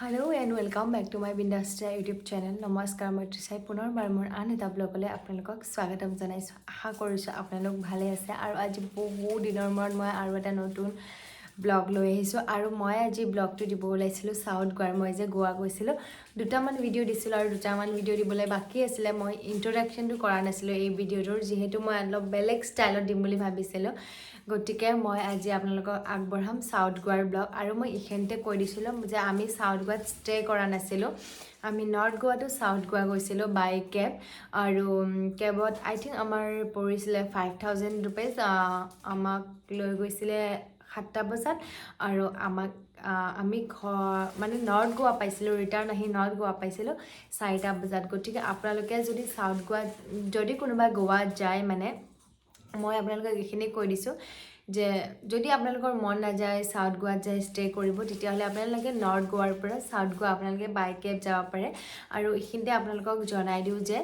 Hello and welcome back to my Bindastra YouTube channel. নমস্কাৰ মই ত্ৰিচাই পুনৰবাৰ মোৰ আন এটা ব্লগলৈ আপোনালোকক স্বাগতম জনাইছোঁ। আশা কৰিছোঁ আপোনালোক ভালে আছে আৰু আজি বহু দিনৰ মূৰত মই আৰু এটা নতুন ব্লগ লৈ আহিছোঁ আৰু মই আজি ব্লগটো দিব ওলাইছিলোঁ সাউথ গোৱাৰ মই যে গোৱা গৈছিলোঁ দুটামান ভিডিঅ' দিছিলোঁ আৰু দুটামান ভিডিঅ' দিবলৈ বাকী আছিলে মই ইন্ট্ৰডাকশ্যনটো কৰা নাছিলোঁ এই ভিডিঅ'টোৰ যিহেতু মই অলপ বেলেগ ষ্টাইলত দিম বুলি ভাবিছিলোঁ গতিকে মই আজি আপোনালোকক আগবঢ়াম সাউথ গোৱাৰ ব্লগ আৰু মই ইখেনতে কৈ দিছিলোঁ যে আমি সাউথ গোৱাত ষ্টে কৰা নাছিলোঁ আমি নৰ্থ গোৱাটো সাউথ গোৱা গৈছিলোঁ বাই কেব আৰু কেবত আই থিংক আমাৰ পৰিছিলে 5000 ৰুপিজ আমাক লৈ গৈছিলে 7টা বজাত আৰু আমাক আমি মানে নৰ্থ গোৱা পাইছিলোঁ ৰিটাৰ্ণ আহি নৰ্থ গোৱা পাইছিলোঁ 4টা বজাত গতিকে আপোনালোকে যদি সাউথ গোৱাত যদি কোনোবা গোৱাত যায় মানে মই আপোনালোকক এইখিনি কৈ দিছোঁ যে যদি আপোনালোকৰ মন নাযায় সাউথ গোৱাত যায় ষ্টে কৰিব তেতিয়াহ'লে আপোনালোকে নৰ্থ গোৱাৰ পৰা সাউথ গোৱা আপোনালোকে বাই কেব যাব পাৰে আৰু এইখিনিতে আপোনালোকক জনাই দিওঁ যে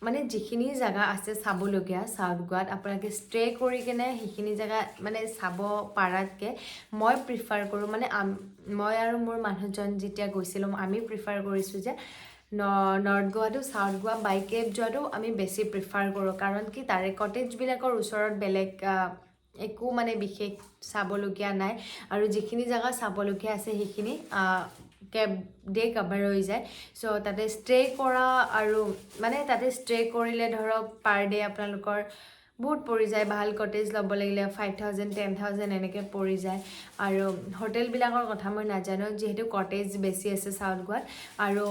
মানে যিখিনি জায়গা আছে চাবলগীয়া সাউথ গোৱাত আপোনালোকে ষ্টে কৰি কেনে সেইখিনি জায়গা মানে চাব পাৰাতকৈ মই প্ৰিফাৰ কৰোঁ মানে মই আৰু মোৰ মানুহজন যেতিয়া গৈছিলোঁ আমি প্ৰিফাৰ কৰিছোঁ যে নৰ্থ গোৱাটো সাউথ গোৱা বাই কেব যোৱাটো আমি বেছি প্ৰিফাৰ কৰোঁ কাৰণ কি তাৰে কটেজবিলাকৰ ওচৰত বেলেগ একো মানে বিশেষ চাবলগীয়া নাই আৰু যিখিনি জায়গা চাবলগীয়া আছে সেইখিনি কেব ডে কভাৰ হৈ যায় সো তাতে ষ্টে কৰা আৰু মানে তাতে ষ্টে কৰিলে ধৰক পাৰ ডে আপোনালোকৰ বহুত পৰি যায় ভাল কটেজ ল'ব লাগিলে 5000 10000 এনেকৈ পৰি যায় আৰু হোটেলবিলাকৰ কথা মই নাজানো যিহেতু কটেজ বেছি আছে সাউথ গোৱাত আৰু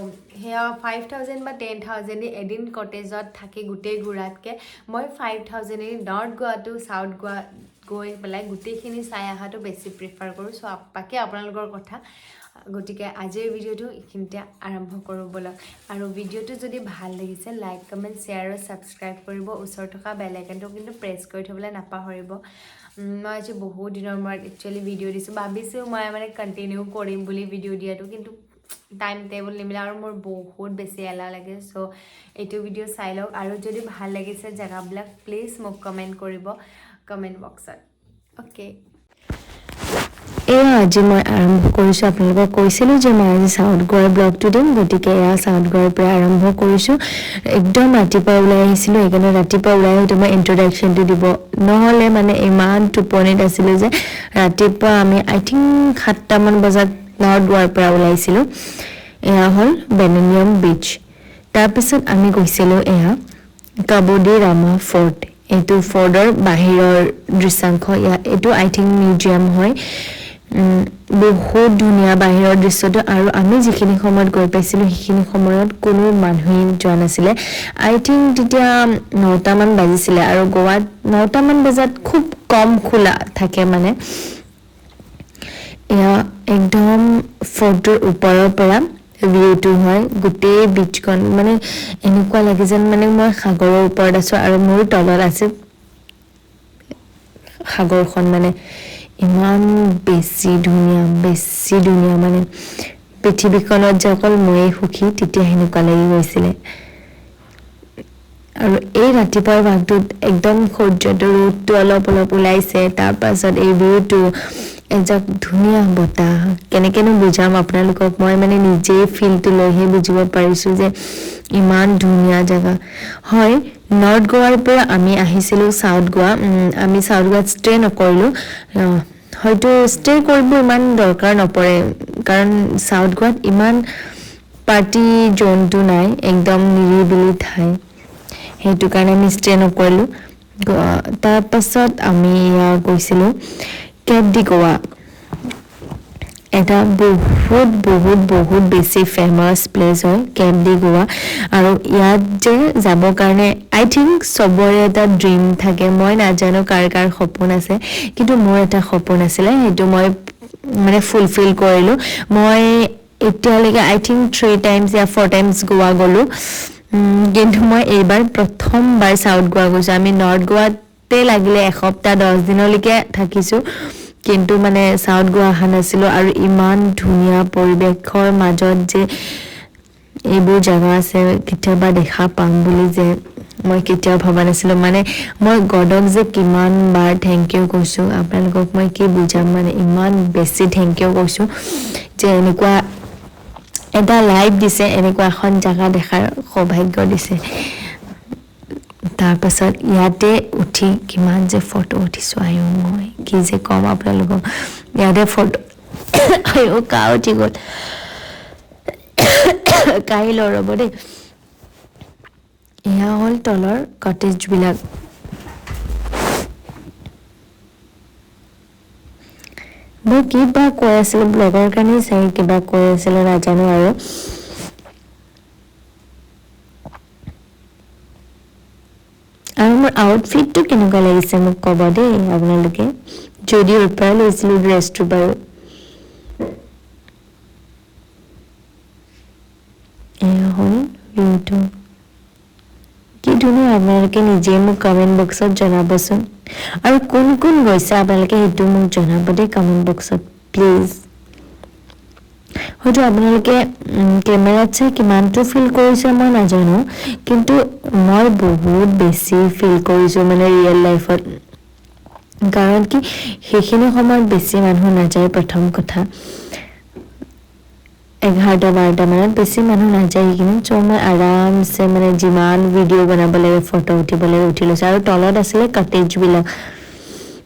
সেয়া 5000 বা 10000 এদিন কটেজত থাকি গোটেই ঘূৰাতকৈ মই 5000 নৰ্থ গোৱাটো সাউথ গোৱা গৈ পেলাই গোটেইখিনি চাই অহাটো বেছি প্ৰিফাৰ কৰোঁ চ' বাকী আপোনালোকৰ কথা গতিকে আজিৰ ভিডিঅ'টো এইখিনিতে আৰম্ভ কৰোঁ বলক আৰু ভিডিঅ'টো যদি ভাল লাগিছে লাইক কমেণ্ট শ্বেয়াৰ আৰু ছাবস্ক্ৰাইব কৰিব ওচৰত থকা বেল আইকনটো কিন্তু প্ৰেছ কৰি থ'বলৈ নাপাহৰিব মই আজি বহুত দিনৰ মূৰত একচুৱেলি ভিডিঅ' দিছোঁ ভাবিছোঁ মই মানে কণ্টিনিউ কৰিম বুলি ভিডিঅ' দিয়াটো কিন্তু টাইম টেবল নিমিলে আৰু মোৰ বহুত বেছি এলাহ লাগে চ' এইটো ভিডিঅ' চাই লওক আৰু যদি ভাল লাগিছে জেগাবিলাক প্লিজ মোক কমেণ্ট কৰিব কমেণ্ট বক্সত অ'কে এয়া আজি মই আৰম্ভ কৰিছোঁ আপোনালোকক কৈছিলোঁ যে মই আজি সাউথ গোৱাৰ ব্লগটো দিম গতিকে এয়া সাউথ গোৱাৰ পৰা আৰম্ভ কৰিছোঁ একদম ৰাতিপুৱা ওলাই আহিছিলোঁ সেইকাৰণে ৰাতিপুৱা ওলাই আহোঁতে মই ইন্ট্ৰডাকশ্যনটো দিব নহ'লে মানে ইমান টোপনিত আছিলোঁ যে ৰাতিপুৱা আমি আই থিংক 7টামান বজাত নৰ্থ গোৱাৰ পৰা ওলাইছিলোঁ এয়া হ'ল বেলেনিয়াম বিচ তাৰপিছত আমি গৈছিলোঁ এয়া কাবোডি ৰামা ফৰ্ট এইটো ফৰ্টৰ বাহিৰৰ দৃশ্যাংশ এইটো আই থিংক মিউজিয়াম হয় বহুত ধুনীয়া বাহিৰৰ দৃশ্যটো আৰু আমি যিখিনি সময়ত গৈ পাইছিলোঁ সেইখিনি সময়ত কোনো মানুহেই যোৱা নাছিলে আই থিংক তেতিয়া 9টামান বাজিছিলে আৰু গোৱাত 9টামান বজাত খুব কম খোলা থাকে মানে এয়া একদম ফৰ্টৰ ওপৰৰ পৰা ভিউটো হয় গোটেই বিচখন মানে এনেকুৱা লাগে যেন মানে মই সাগৰৰ ওপৰত আছোঁ আৰু মোৰ তলত আছে সাগৰখন মানে ইমান বেছি ধুনীয়া মানে পৃথিৱীখনত যে অকল ময়েই সুখী তেতিয়া সেনেকুৱা লাগি গৈছিলে আৰু এই ৰাতিপুৱাৰ ভাগটোত একদম সূৰ্যটো ৰ'দটো অলপ ওলাইছে তাৰপাছত এই ভিউটো এজাক ধুনীয়া বতাহ কেনেকেনো বুজাম আপোনালোকক মই মানে নিজেই ফিলটো লৈহে বুজিব পাৰিছোঁ যে ইমান ধুনীয়া জেগা হয় নৰ্থ গোৱাৰ পৰা আমি আহিছিলোঁ সাউথ গোৱা আমি সাউথ গোৱাত ষ্টে নকৰিলোঁ হয়তো ষ্টে কৰিব ইমান দৰকাৰ নপৰে কাৰণ সাউথ গোৱাত ইমান পাৰ্টি জোনটো নাই একদম নিৰিবিলি ঠাই সেইটো কাৰণে আমি ষ্টে নকৰিলোঁ তাৰপাছত আমি গৈছিলোঁ কেব ডি গোৱা এটা বহুত বেছি ফেমাছ প্লেচ হয় কেব ডি গোৱা আৰু ইয়াত যে যাবৰ কাৰণে আই থিংক চবৰে এটা ড্ৰিম থাকে মই নাজানো কাৰ সপোন আছে কিন্তু মোৰ এটা সপোন আছিলে সেইটো মই মানে ফুলফিল কৰিলোঁ মই এতিয়ালৈকে আই থিংক 3 টাইমছ या 4 টাইমছ গোৱা গ'লোঁ কিন্তু মই এইবাৰ প্ৰথমবাৰ সাউথ গোৱা গৈছোঁ আমি নৰ্থ গোৱাতে লাগিলে এসপ্তাহ 10 দিনলৈকে থাকিছোঁ কিন্তু মানে সাউথ গোৱা অহা নাছিলোঁ আৰু ইমান ধুনীয়া পৰিৱেশৰ মাজত যে এইবোৰ জাগা আছে কেতিয়াবা দেখা পাম বুলি যে মই কেতিয়াও ভবা নাছিলোঁ মানে মই গডক যে কিমান বাৰ থেংক ইউ কৈছোঁ আপোনালোকক মই কি বুজাম মানে ইমান বেছি থেংক ইউ কৈছোঁ যে এনেকুৱা এটা লাইভ দিছে এনেকুৱা এখন জেগা দেখাৰ সৌভাগ্য দিছে তাৰপাছত ইয়াতে উঠি কিমান যে ফটো উঠিছোঁ আয়ো মই কি যে ক'ম আপোনালোকক ইয়াতে ফটো আয়ো কা উঠি গ'ল কাহি ল ৰ'ব দেই এয়া হ'ল তলৰ কটেজবিলাক মই কিবা কৈ আছিলোঁ ব্লগৰ কাৰণে চাগে কিবা কৈ আছিলোঁ নাজানো আৰু মোৰ আউটফিটটো কেনেকুৱা লাগিছে মোক ক'ব দেই আপোনালোকে যদিওৰ পৰা লৈছিলোঁ ড্ৰেছটো বাৰু এয়া হ'ল ভিউটো কি ধুনীয়া আপোনালোকে নিজে মোক কমেণ্ট বক্সত জনাবচোন আৰু কোন কোন গৈছে আপোনালোকে সেইটো মোক জনাব দেই কমেণ্ট বক্সত প্লিজ হয়তো আপোনালোকে কেমেৰাত চাই কিমানটো ফিল কৰিছে মই নাজানো কিন্তু মই বহুত বেছি ফিল কৰিছোঁ মানে ৰিয়েল লাইফত কাৰণ কি সেইখিনি সময়ত বেছি মানুহ নাযায় প্ৰথম কথা 11-12 মানত বেছি মানুহ নাযায় সেইখিনি চ' মই আৰামছে মানে যিমান ভিডিঅ' বনাব লাগে ফটো উঠিব লাগে উঠি লৈছোঁ আৰু তলত আছিলে কটেজবিলাক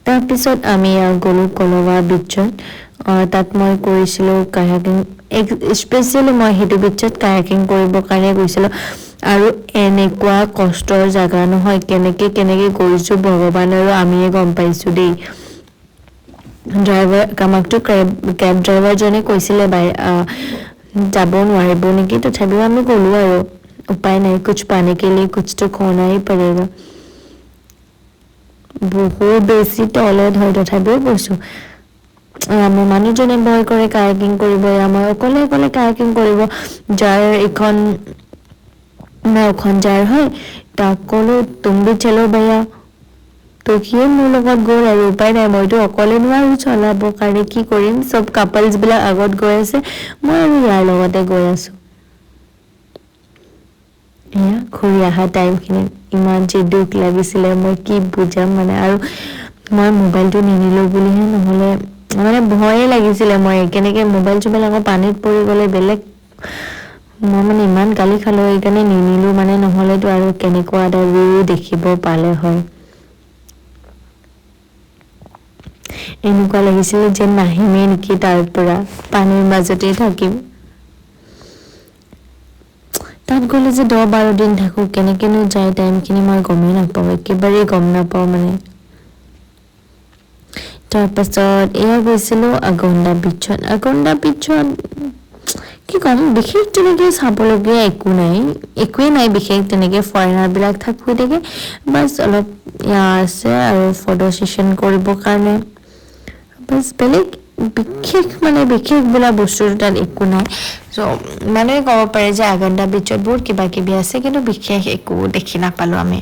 তাৰপিছত আমি গ'লোঁ কলৱা বিচত তাত মই কৰিছিলোঁ কায়াকিং স্পেচিয়েলি মই সেইটো বিচত কায়াকিং কৰিবৰ কাৰণে গৈছিলোঁ আৰু এনেকুৱা কষ্টৰ জেগা নহয় কেনেকৈ কৰিছোঁ ভগৱান আৰু আমিয়ে গম পাইছোঁ দেই ড্ৰাইভাৰ আমাকতো কেব ড্ৰাইভাৰজনে কৈছিলে যাব নোৱাৰিব নেকি তথাপিও আমি গ'লোঁ আৰু উপায় নাই কুছ পানে কে লিয়ে কুছ তো খোনা হি পড়েগা বহুত বেছি তলত হয় তথাপিও কৈছোঁ আমাৰ মানুহজনে ভয় কৰে কায়াকিং কৰিব আমাৰ অকলে কায়াকিং কৰিব যাৰ এখন নাওখন যাৰ হয় তাক ক'লো তুম ভি চলো ভৈয়া তো সিয়ে মোৰ লগত গ'ল আৰু উপায় নাই মইতো অকলে নোৱাৰো চলাবৰ কাৰণে কি কৰিম চব কাপলছবিলাক আগত গৈ আছে মই আৰু ইয়াৰ লগতে গৈ আছোঁ এয়া ঘূৰি অহা টাইমখিনিত ইমান যে দুখ লাগিছিলে মই কি বুজাম মানে আৰু মই মোবাইলটো নিনিলোঁ বুলিহে নহ'লে মানে ভয়ে লাগিছিলে মই কেনেকৈ মোবাইল চোবাইল আকৌ পানীত পৰি গ'লে বেলেগ মই মানে ইমান গালি খালোঁ সেইকাৰণে নিনিলোঁ মানে নহ'লেতো আৰু কেনেকুৱা এটা ভিউ দেখিব পালে হয় এনেকুৱা লাগিছিলে যে নাহিমেই নেকি তাৰ পৰা পানীৰ মাজতেই থাকিম তাত গ'লে যে 10-12 দিন থাকোঁ কেনেকৈনো যায় টাইমখিনি মই গমেই নাপাওঁ একেবাৰেই গম নাপাওঁ মানে তাৰপাছত এয়া গৈছিলোঁ আগন্দা বিচত কি ক'ম বিশেষ তেনেকৈ চাবলগীয়া একোৱেই নাই বিশেষ তেনেকৈ ফৰেনাৰবিলাক থাকি থাকে বাছ অলপ আছে আৰু ফটো ছেশ্যন কৰিবৰ কাৰণে বাছ বেলেগ বিশেষ বোলা বস্তুটো তাত একো নাই চ' মানুহে ক'ব পাৰে যে আগন্দা বিচত বহুত কিবা কিবি আছে কিন্তু বিশেষ একো দেখি নাপালোঁ আমি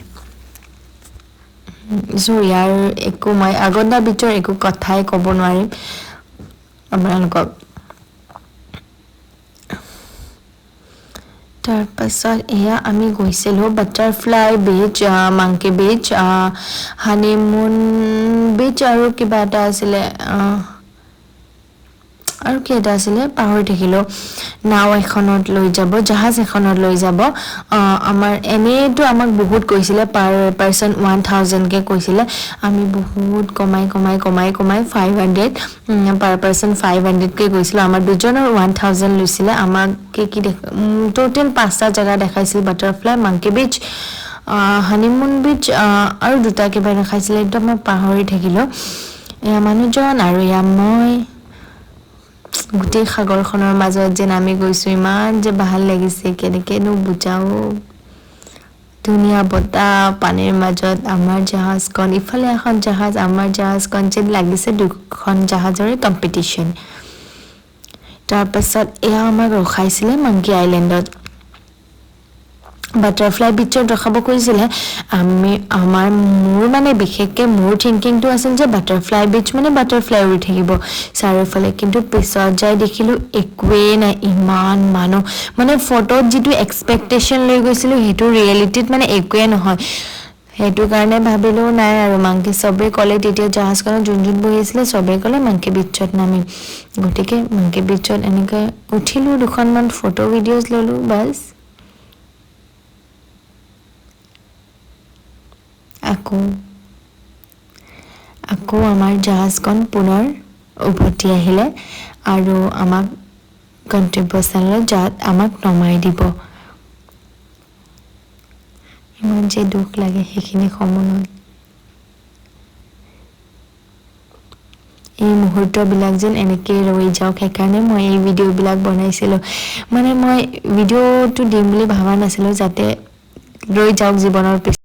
চ' ইয়াৰ একো মই আগন্দা বিচৰ একো কথাই ক'ব নোৱাৰিম আপোনালোকক তাৰপাছত এয়া আমি গৈছিলোঁ বাটাৰফ্লাই বিচ মাংকি বিচ হানিমুন বিচ আৰু কিবা এটা আছিলে আৰু কি এটা আছিলে পাহৰি থাকিলোঁ নাও এখনত লৈ যাব জাহাজ এখনত লৈ যাব আমাৰ এনেইতো আমাক বহুত কৈছিলে পাৰ পাৰ্চন 1000কৈ কৈছিলে আমি বহুত কমাই 500 পাৰ পাৰ্চন 500কৈ গৈছিলোঁ আমাৰ দুজনৰ 1000 লৈছিলে আমাক কি টোটেল 5টা জেগা দেখাইছিল বাটাৰফ্লাই মাংকি বিচ হানিমুন বিচ আৰু দুটা কিবা দেখাইছিলে একদম মই পাহৰি থাকিলোঁ এয়া মানুহজন আৰু এয়া মই গোটেই সাগৰখনৰ মাজত যেন আমি গৈছোঁ ইমান যে ভাল লাগিছে কেনেকৈনো বুজাও ধুনীয়া বতাহ পানীৰ মাজত আমাৰ জাহাজখন ইফালে এখন জাহাজ আমাৰ জাহাজখন যেন লাগিছে দুখন জাহাজৰে কম্পিটিশ্যন তাৰপাছত এয়া আমাক ৰখাইছিলে মাংকি আইলেণ্ডত বাটাৰফ্লাই বিচত ৰখাব কৈছিলে মোৰ মানে বিশেষকৈ মোৰ থিংকিংটো আছিল যে বাটাৰফ্লাই বিচ মানে বাটাৰফ্লাই উৰি থাকিব চাৰিওফালে কিন্তু পিছত যাই দেখিলো একোৱেই নাই ইমান মানুহ মানে ফটোত যিটো এক্সপেক্টেশ্যন লৈ গৈছিলো সেইটো ৰিয়েলিটিত মানে একোৱে নহয় সেইটো কাৰণে ভাবিলো নাই আৰু মাংকি সবে ক'লে তেতিয়া জাহাজখনত যোন বহি আছিলে সবে ক'লে মাংকি বিচত নামিম গতিকে মাংকি বিচত এনেকৈ উঠিলো দুখনমান ফটো ভিডিঅ'জ ললো বাছ আকৌ আমাৰ জাহাজখন পুনৰ উভতি আহিলে আৰু আমাক গন্তব্যস্থানলৈ যাত আমাক নমাই দিব ইমান যে দুখ লাগে সেইখিনি সময়ত এই মুহূৰ্তবিলাক যেন এনেকৈ ৰৈ যাওক সেইকাৰণে মই এই ভিডিঅ'বিলাক বনাইছিলোঁ মানে মই ভিডিঅ'টো দিম বুলি ভবা নাছিলোঁ যাতে ৰৈ যাওক জীৱনৰ